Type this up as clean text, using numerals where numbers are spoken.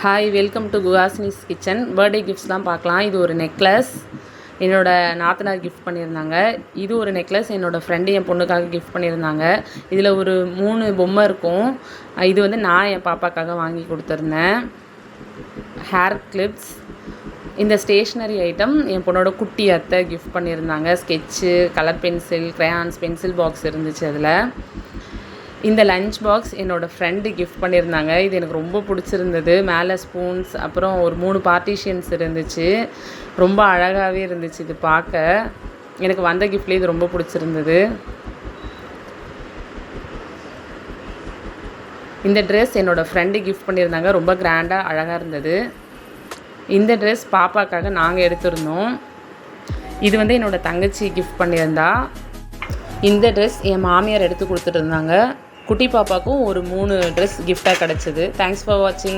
Hi, welcome to Guhasini's kitchen. Birthday gifts தான் பார்க்கலாம். இது ஒரு நெக்லஸ் என்னோடய நாத்தனார் கிஃப்ட் பண்ணியிருந்தாங்க. இது ஒரு நெக்லஸ் என்னோடய ஃப்ரெண்டு என் பொண்ணுக்காக கிஃப்ட் பண்ணியிருந்தாங்க. இதில் ஒரு 3 பொம்மை இருக்கும். இது வந்து நான் என் பாப்பாக்காக வாங்கி கொடுத்துருந்தேன். Hair clips. இந்த ஸ்டேஷ்னரி ஐட்டம் என் பொண்ணோட குட்டி அத்தை கிஃப்ட் பண்ணியிருந்தாங்க. Sketch, colour pencil, crayons, pencil box இருந்துச்சு அதில். இந்த லஞ்ச் பாக்ஸ் என்னோடய ஃப்ரெண்டு கிஃப்ட் பண்ணியிருந்தாங்க. இது எனக்கு ரொம்ப பிடிச்சிருந்தது. மேலே ஸ்பூன்ஸ், அப்புறம் ஒரு 3 பார்ட்டிஷன்ஸ் இருந்துச்சு. ரொம்ப அழகாகவே இருந்துச்சு இது பார்க்க. எனக்கு வந்த கிஃப்ட்லேயே இது ரொம்ப பிடிச்சிருந்தது. இந்த ட்ரெஸ் என்னோடய ஃப்ரெண்டு கிஃப்ட் பண்ணியிருந்தாங்க. ரொம்ப கிராண்டாக அழகாக இருந்தது. இந்த ட்ரெஸ் பாப்பாக்காக நாங்கள் எடுத்திருந்தோம். இது வந்து என்னோடய தங்கச்சி கிஃப்ட் பண்ணியிருந்தா. இந்த ட்ரெஸ் என் மாமியார் எடுத்து கொடுத்துட்டு இருந்தாங்க. குட்டி பாப்பாவுக்கும் ஒரு 3 ட்ரெஸ் கிஃப்டாக கிடச்சிது. தேங்க்ஸ் ஃபார் வாட்சிங்.